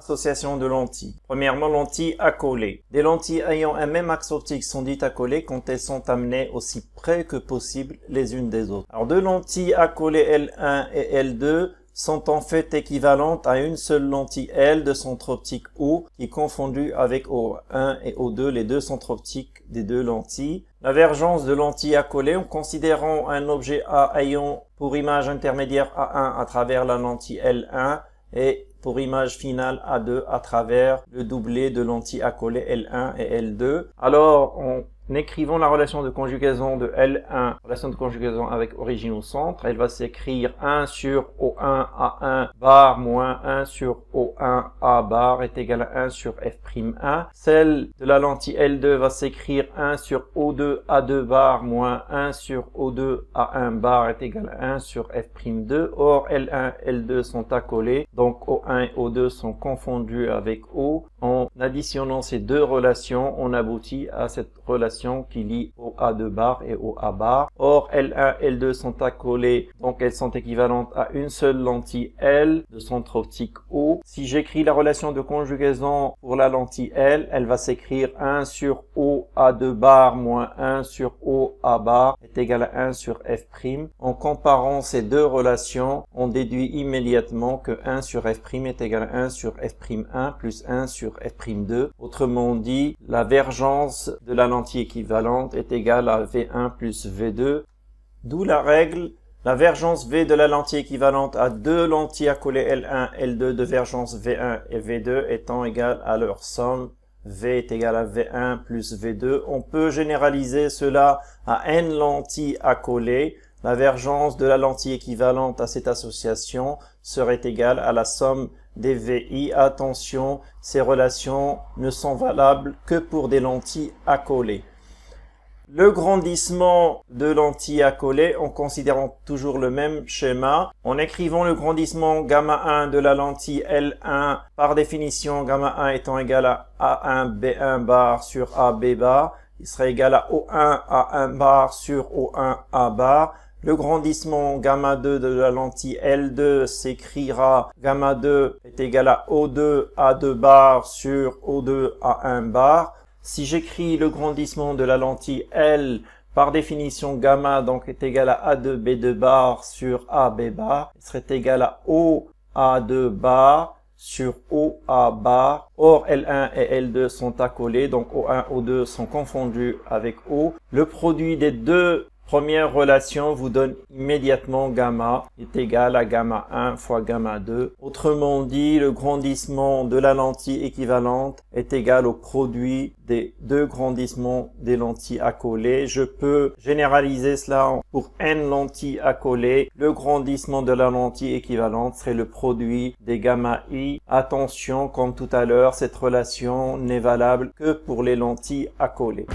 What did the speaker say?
association de lentilles. Premièrement, lentilles accolées. Des lentilles ayant un même axe optique sont dites accolées quand elles sont amenées aussi près que possible les unes des autres. Alors, deux lentilles accolées L1 et L2 sont en fait équivalentes à une seule lentille L de centre optique O qui est confondue avec O1 et O2, les deux centres optiques des deux lentilles. La divergence de lentilles accolées en considérant un objet A ayant pour image intermédiaire A1 à travers la lentille L1 et pour image finale A2 à travers le doublet de lentilles accolées L1 et L2. Alors, en écrivant la relation de conjugaison de L1, relation de conjugaison avec origine au centre, elle va s'écrire 1 sur O1 A1 bar moins 1 sur O1 A bar est égal à 1 sur F'1. Celle de la lentille L2 va s'écrire 1 sur O2 A2 bar moins 1 sur O2 A1 bar est égal à 1 sur F'2. Or, L1 et L2 sont accolés, donc O1 et O2 sont confondus avec O. En additionnant ces deux relations, on aboutit à cette relation qui lie OA2 bar et OA bar. Or, L1 et L2 sont accolées, donc elles sont équivalentes à une seule lentille L de centre optique O. Si j'écris la relation de conjugaison pour la lentille L, elle va s'écrire 1 sur OA2 bar moins 1 sur OA bar est égal à 1 sur F'. En comparant ces deux relations, on déduit immédiatement que 1 sur F' est égal à 1 sur F'1 plus 1 sur F'2. Autrement dit, la vergence de la lentille équivalente est égale à V1 plus V2. D'où la règle, la vergence V de la lentille équivalente à deux lentilles accolées L1, L2 de vergence V1 et V2 étant égale à leur somme. V est égal à V1 plus V2. On peut généraliser cela à n lentilles accolées. La vergence de la lentille équivalente à cette association serait égale à la somme des VI. Attention, ces relations ne sont valables que pour des lentilles accolées. Le grandissement de lentilles accolées en considérant toujours le même schéma. En écrivant le grandissement gamma 1 de la lentille L1, par définition gamma 1 étant égal à A1 B1 bar sur AB bar, il serait égal à O1 A1 bar sur O1 A bar. Le grandissement gamma 2 de la lentille L2 s'écrira gamma 2 est égal à O2 A2 bar sur O2 A1 bar. Si j'écris le grandissement de la lentille L, par définition gamma donc est égal à A2 B2 bar sur AB bar, il serait égal à O A2 bar sur OA bar. Or, L1 et L2 sont accolés, donc O1, O2 sont confondus avec O. Le produit des deux première relation vous donne immédiatement gamma est égal à gamma 1 fois gamma 2. Autrement dit, le grandissement de la lentille équivalente est égal au produit des deux grandissements des lentilles accolées. Je peux généraliser cela pour n lentilles accolées. Le grandissement de la lentille équivalente serait le produit des gamma i. Attention, comme tout à l'heure, cette relation n'est valable que pour les lentilles accolées.